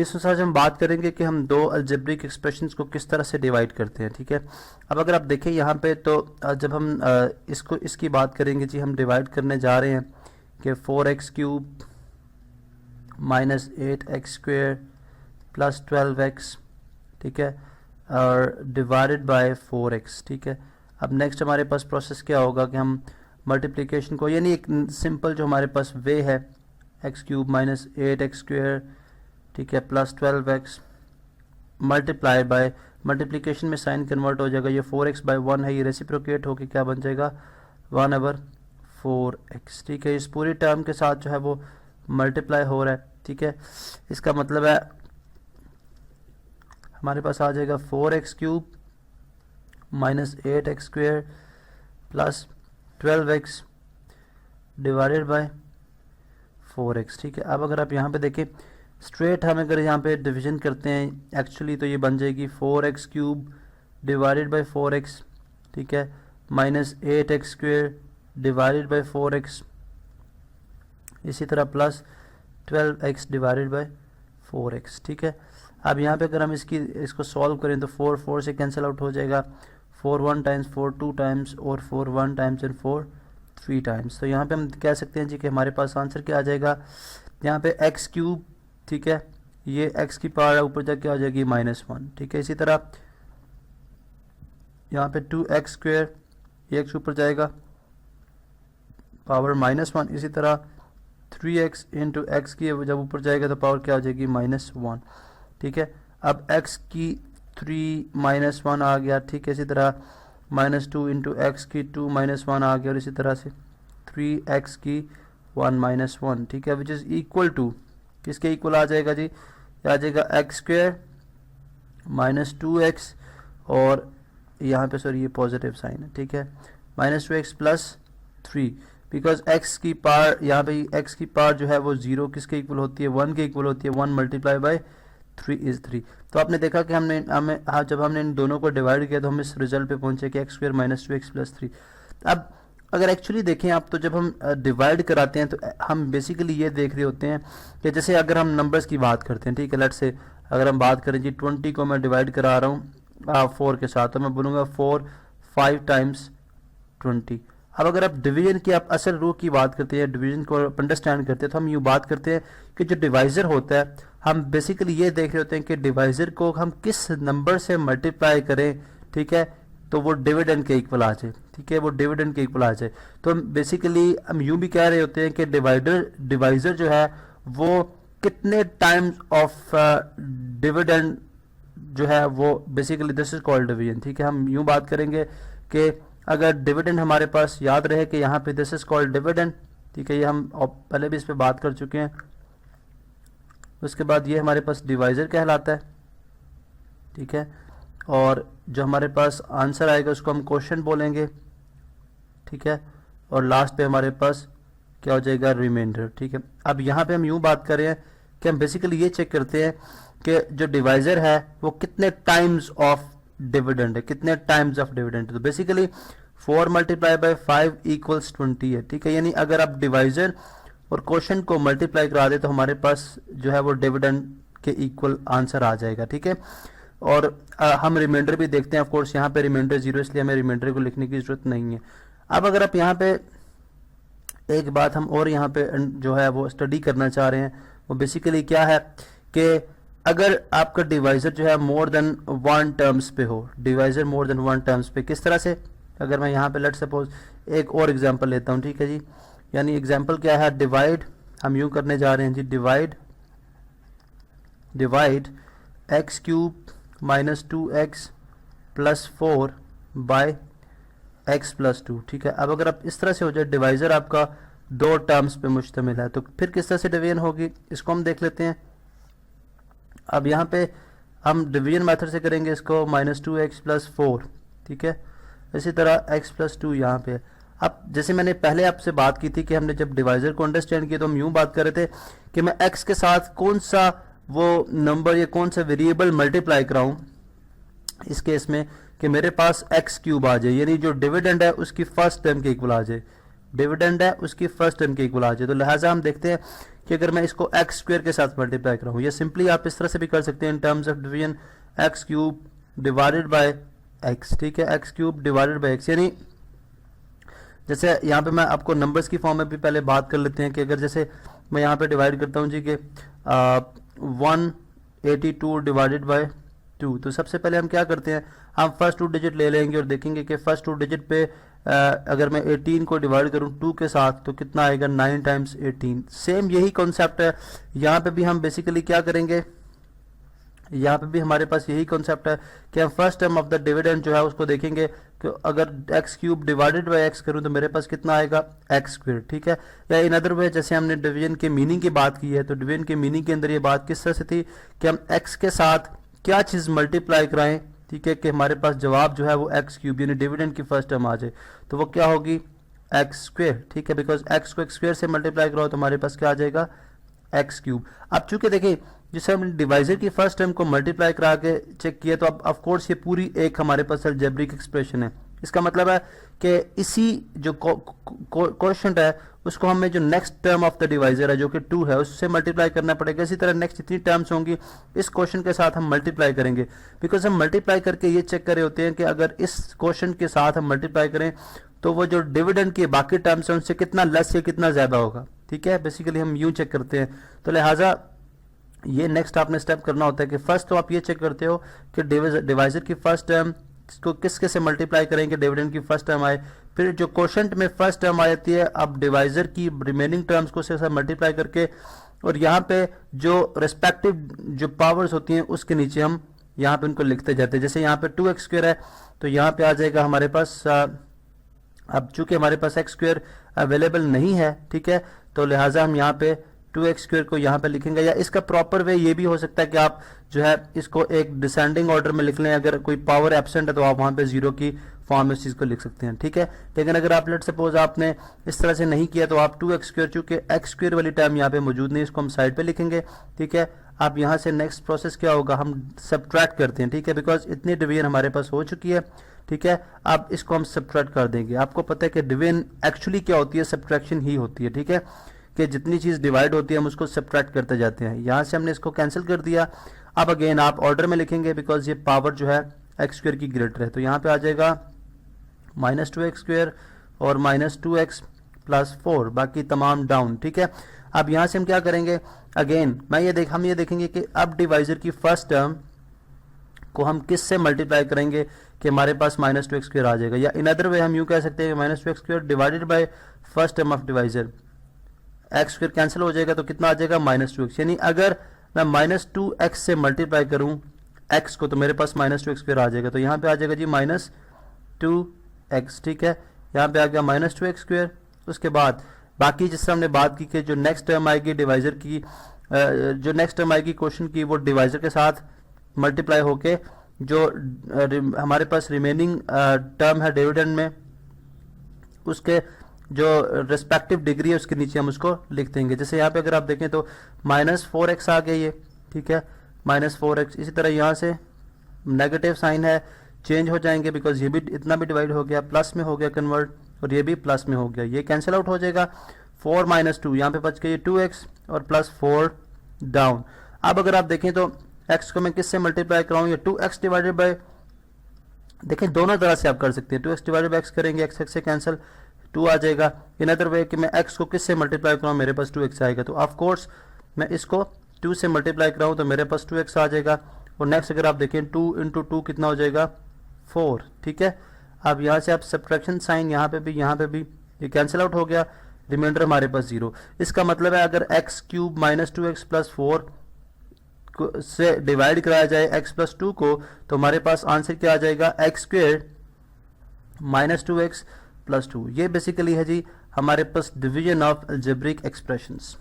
Discuss आज हम बात करेंगे कि हम दो अलजेब्रिक एक्सप्रेशंस को किस तरह से डिवाइड करते हैं। ठीक है, अब अगर आप देखें यहाँ पे तो जब हम इसकी बात करेंगे जी, हम डिवाइड करने जा रहे हैं कि 4x³ minus 8x² plus 12x, ठीक है, और डिवाइडेड बाय 4x। ठीक है, अब नेक्स्ट हमारे पास प्रोसेस क्या होगा कि हम मल्टीप्लिकेशन को, यानी एक सिंपल जो हमारे पास वे है, x³ माइनस 8x², ठीक है, plus 12x multiply by, multiplication में साइन कन्वर्ट हो जाएगा, ये 4x बाय 1 है, ये रेसिप्रोकेट होके क्या बन जाएगा 1/4x। ठीक है, इस पूरी टर्म के साथ जो है वो मल्टीप्लाई हो रहा है। ठीक है, इसका मतलब है हमारे पास आ जाएगा 4x³ minus 8x² plus 12x divided by 4x। ठीक है, अब अगर आप यहाँ पे देखें स्ट्रेट, हम अगर यहाँ पे डिवीजन करते हैं एक्चुअली तो ये बन जाएगी 4x³ डिवाइडेड बाय 4x, ठीक है, minus 8x² divided by 4x, इसी तरह plus 12x divided by 4x। ठीक है, अब यहाँ पे अगर हम इसको सॉल्व करें तो 4 से कैंसिल आउट हो जाएगा, 4 1 टाइम्स, 4 2 टाइम्स और 4 1 टाइम्स एंड 4 3 टाइम्स। तो यहाँ पे हम कह सकते हैं जी कि हमारे पास आंसर क्या आ जाएगा, यहाँ पे x³, ठीक है, ये x की पावर ऊपर जाके आ जाएगी -1। ठीक है, इसी तरह यहाँ पे 2x², ये x ऊपर जाएगा पावर -1, इसी तरह 3x इंटू एक्स की जब ऊपर जाएगा तो पावर क्या आ जाएगी -1। ठीक है, अब x की 3 -1 आ गया, ठीक है, इसी तरह -2 इंटू एक्स की 2 -1 आ गया, और इसी तरह से 3x की 1 -1, ठीक है, विच इज़ इक्वल टू, किसके इक्वल आ जाएगा जी, आ जाएगा x² माइनस 2x, और यहाँ पे सॉरी ये पॉजिटिव साइन है, ठीक है, -2x प्लस 3, बिकॉज x की पावर, यहाँ पे x की पावर जो है वो 0 किसके इक्वल होती है, 1 के इक्वल होती है, 1 मल्टीप्लाई बाय 3 इज 3। तो आपने देखा कि जब हमने इन दोनों को डिवाइड किया तो हम इस रिजल्ट पे पहुंचे कि x² माइनस 2x प्लस 3। अब अगर एक्चुअली देखें आप, तो जब हम डिवाइड कराते हैं तो हम बेसिकली ये देख रहे होते हैं कि जैसे अगर हम नंबर्स की बात करते हैं, ठीक है, लेट्स से अगर हम बात करें जी 20 को मैं डिवाइड करा रहा हूँ 4 के साथ, तो मैं बोलूँगा 4 5 टाइम्स 20। अब अगर आप डिवीजन की, आप असल रूह की बात करते हैं, डिवीजन को अंडरस्टैंड करते हैं, तो हम यूँ बात करते हैं कि जो डिवाइज़र होता है, हम बेसिकली ये देख रहे होते हैं कि डिवाइज़र को हम किस नंबर से मल्टीप्लाई करें, ठीक है, तो वो डिविडेंड के इक्वल आ जाए। ठीक है, वो डिविडेंड के इक्वल आ जाए। तो बेसिकली हम यूँ भी कह रहे होते हैं कि डिवाइज़र जो है वो कितने टाइम्स ऑफ डिविडेंड जो है वो, basically this is called division. ठीक है, हम यूँ बात करेंगे कि अगर डिविडेंड हमारे पास याद रहे कि यहाँ पे दिस इज कॉल्ड डिविडेंड, ठीक है, ये हम पहले भी इस पे बात कर चुके हैं। उसके बाद ये हमारे पास डिवाइज़र कहलाता है, ठीक है, और जो हमारे पास आंसर आएगा उसको हम क्वेश्चन बोलेंगे, ठीक है, और लास्ट पे हमारे पास क्या हो जाएगा, रिमाइंडर। ठीक है, अब यहाँ पे हम यूँ बात कर रहे हैं कि हम बेसिकली ये चेक करते हैं कि जो डिवाइज़र है वो कितने टाइम्स ऑफ डिविडेंड है, कितने टाइम्स ऑफ डिविडेंड है। तो बेसिकली 4 मल्टीप्लाई बाय 5 इक्वल्स 20 है। ठीक है, यानी अगर आप डिवाइज़र और क्वेश्चन को मल्टीप्लाई करा दे तो हमारे पास जो है वो डिविडेंड के इक्वल आंसर आ जाएगा। ठीक है, और हम रिमाइंडर भी देखते हैं, ऑफ कोर्स यहाँ पे रिमाइंडर 0, इसलिए हमें रिमाइंडर को लिखने की ज़रूरत नहीं है। अब अगर आप यहाँ पे एक बात हम और यहाँ पे जो है वो स्टडी करना चाह रहे हैं, वो बेसिकली क्या है कि अगर आपका डिवाइज़र जो है मोर देन 1 टर्म्स पे हो, डिवाइज़र मोर देन 1 टर्म्स पे, किस तरह से, अगर मैं यहाँ पे लेट सपोज एक और एग्जांपल लेता हूँ, ठीक है जी, यानी एग्जांपल क्या है, डिवाइड, हम यूँ करने जा रहे हैं जी, divide x³ minus 2x plus 4 by x plus 2। ठीक है, अब अगर आप इस तरह से हो जाए, डिवाइज़र आपका 2 टर्म्स पे मुश्तमिल है, तो फिर किस तरह से डिवीजन होगी, इसको हम देख लेते हैं। अब यहाँ पे हम डिवीजन मेथड से करेंगे इसको, -2x प्लस 4, ठीक है, इसी तरह x प्लस 2 यहाँ पे। अब जैसे मैंने पहले आपसे बात की थी कि हमने जब डिवाइज़र को अंडरस्टैंड किया तो हम यूँ बात कर रहे थे कि मैं x के साथ कौन सा वो नंबर या कौन सा वेरिएबल मल्टीप्लाई कराऊँ इस केस में कि मेरे पास x³ आ जाए, यानी जो डिविडेंड है उसकी फर्स्ट टर्म के इक्वल आ जाए। डिविडेंड है उसकी फर्स्ट टर्म के इक्वल आ जाए। तो लिहाजा हम देखते हैं कि अगर मैं इसको एक्स स्क्वायर के साथ मल्टीप्लाई कराऊँ, या सिंपली आप इस तरह से भी कर सकते हैं in terms of division x cube divided by x, ठीक है, x cube divided by x. यानी जैसे यहाँ पे मैं आपको नंबर्स की फॉर्म में भी पहले बात कर लेते हैं कि अगर जैसे मैं यहाँ पे डिवाइड करता हूँ जी कि 182 डिवाइडेड बाय 2, तो सबसे पहले हम क्या करते हैं, हम फर्स्ट 2 डिजिट ले लेंगे और देखेंगे कि फर्स्ट 2 डिजिट पे अगर मैं 18 को डिवाइड करूं 2 के साथ तो कितना आएगा, 9 टाइम्स 18। सेम यही कॉन्सेप्ट है यहाँ पे भी, हम बेसिकली क्या करेंगे, यहाँ पे भी हमारे पास यही कॉन्सेप्ट है कि हम first term of the dividend जो है उसको देखेंगे कि अगर x cube divided by x करूं तो मेरे पास कितना आएगा, एक्स स्क्वायर, ठीक है। या इन अदर वे जैसे हमने डिवीजन के मीनिंग की बात की है, तो डिवीजन के मीनिंग के अंदर ये बात किस तरह से थी कि हम एक्स के साथ क्या चीज़ मल्टीप्लाई कराएं, ठीक है, कि हमारे पास जवाब जो है वो एक्स क्यूब यानी डिविडेंड की फर्स्ट टर्म आ जाए, तो वो क्या होगी, एक्स स्क्वायर, ठीक है, बिकॉज एक्स को एक्स स्क्वायर से मल्टीप्लाई कराओ तो हमारे पास क्या आ जाएगा, एक्स क्यूब। अब चूंकि देखिए जिसे हमने डिवाइजर की फर्स्ट टर्म को मल्टीप्लाई करा के चेक किया, तो अब ऑफ कोर्स ये पूरी एक हमारे पास अलजेब्रिक एक्सप्रेशन है। इसका मतलब है कि इसी जो क्वोशंट है उसको हमें जो next term of the divisor है जो कि 2 है उससे मल्टीप्लाई करना पड़ेगा। इसी तरह नेक्स्ट जितनी टर्म्स होंगी इस क्वोशंट के साथ हम मल्टीप्लाई करेंगे, बिकॉज हम मल्टीप्लाई करके ये चेक कर रहे होते हैं कि अगर इस क्वोशंट के साथ हम मल्टीप्लाई करें तो वो जो डिविडेंड की बाकी टर्म्स हैं उनसे कितना लेस या कितना ज्यादा होगा, ठीक है, बेसिकली हम यूं चेक करते हैं। तो लिहाजा ये नेक्स्ट आपने स्टेप करना होता है कि फर्स्ट तो आप ये चेक करते हो कि डिवाइजर की फर्स्ट टर्म को किसके से मल्टीप्लाई करेंगे, डिविडेंड की फर्स्ट टर्म आए, फिर जो क्वोशंट में फर्स्ट टर्म आ जाती है अब डिवाइजर की रिमेनिंग टर्म्स को से मल्टीप्लाई करके, और यहाँ पे जो रेस्पेक्टिव जो पावर्स होती हैं उसके नीचे हम यहाँ पे उनको लिखते जाते हैं। जैसे यहाँ पे 2x स्क्वायर है तो यहाँ पे आ जाएगा हमारे पास अब चूंकि हमारे पास एक्स स्क्वायर अवेलेबल नहीं है, ठीक है, तो लिहाजा हम यहाँ पे 2x स्क्वायर को यहाँ पे लिखेंगे। या इसका प्रॉपर वे ये भी हो सकता है कि आप जो है इसको एक डिसेंडिंग ऑर्डर में लिख लें, अगर कोई पावर एब्सेंट है तो आप वहाँ पे 0 की फॉर्म में इस चीज़ को लिख सकते हैं, ठीक है। लेकिन अगर आप लेट सपोज आपने इस तरह से नहीं किया तो आप 2x स्क्वायर, चूंकि एक्स स्क्वायर वाली टर्म यहाँ पे मौजूद नहीं, इसको हम साइड पे लिखेंगे, ठीक है। अब यहाँ से नेक्स्ट प्रोसेस क्या होगा, हम सब्ट्रैक्ट करते हैं, ठीक है, बिकॉज इतनी डिवीजन हमारे पास हो चुकी है, ठीक है। अब इसको हम सब्ट्रैक्ट कर देंगे। आपको पता है कि डिवीजन एक्चुअली क्या होती है, सब्ट्रैक्शन ही होती है, ठीक है, कि जितनी चीज़ डिवाइड होती है हम उसको सब्ट्रैक्ट करते जाते हैं। यहाँ से हमने इसको कैंसिल कर दिया। अब अगेन आप ऑर्डर में लिखेंगे बिकॉज ये पावर जो है एक्स स्क्वायर की ग्रेटर है, तो यहाँ पे आ जाएगा -2x स्क्वायर और -2x प्लस 4, बाकी तमाम डाउन, ठीक है। अब यहाँ से हम क्या करेंगे, अगेन हम ये देखेंगे कि अब डिवाइजर की फर्स्ट टर्म को हम किस से मल्टीप्लाई करेंगे कि हमारे पास -2x स्क्वायर आ जाएगा। या इन अदर वे हम यूँ कह सकते हैं -2x square divided by first term of divisor, x square cancel हो जाएगा तो कितना आ जाएगा, -2x। यानी अगर मैं -2x से मल्टीप्लाई करूं x को तो मेरे पास -2x स्क्वायर आ जाएगा, तो यहाँ पे आ जाएगा जी -2x, ठीक है। यहाँ पे आ गया -2x स्क्वायर। उसके बाद बाकी जिससे हमने बात की कि जो नेक्स्ट टर्म आएगी डिवाइजर की, जो नेक्स्ट टर्म आएगी क्वेश्चन की, वो डिवाइजर के साथ मल्टीप्लाई होके जो हमारे पास रिमेनिंग टर्म है डिविडेंड में उसके जो रेस्पेक्टिव डिग्री है उसके नीचे हम उसको लिख देंगे। जैसे यहाँ पे अगर आप देखें तो -4x आ गया ये, ठीक है, -4x। इसी तरह यहाँ से नेगेटिव साइन है, चेंज हो जाएंगे बिकॉज ये भी इतना भी डिवाइड हो गया, प्लस में हो गया कन्वर्ट, और ये भी प्लस में हो गया, ये कैंसिल आउट हो जाएगा। 4 - 2 यहाँ पे बच गया 2x और +4 डाउन। अब अगर आप देखें तो x को मैं किससे मल्टीप्लाई कराऊँ, या 2x डिवाइडेड बाय, देखें दोनों तरह से आप कर सकते हैं, 2x डिवाइडेड बाय x करेंगे, x से कैंसिल 2 आ जाएगा। इन अदर वे कि मैं x को किससे मल्टीप्लाई कराऊँ, मेरे पास 2x आएगा, तो ऑफ कोर्स मैं इसको 2 से मल्टीप्लाई कराऊँ तो मेरे पास 2x आ जाएगा। और नेक्स्ट अगर आप देखें 2 × 2 कितना हो जाएगा, 4, ठीक है। अब यहाँ से आप सब्ट्रैक्शन साइन यहाँ पे भी ये कैंसिल आउट हो गया, रिमाइंडर हमारे पास 0। इसका मतलब है अगर x क्यूब -2x + 4 से डिवाइड कराया जाए x + 2 को, तो हमारे पास आंसर क्या आ जाएगा, x स्क्वायर -2x + 2। ये बेसिकली है जी हमारे पास डिवीजन ऑफ अलजेब्रिक एक्सप्रेशंस।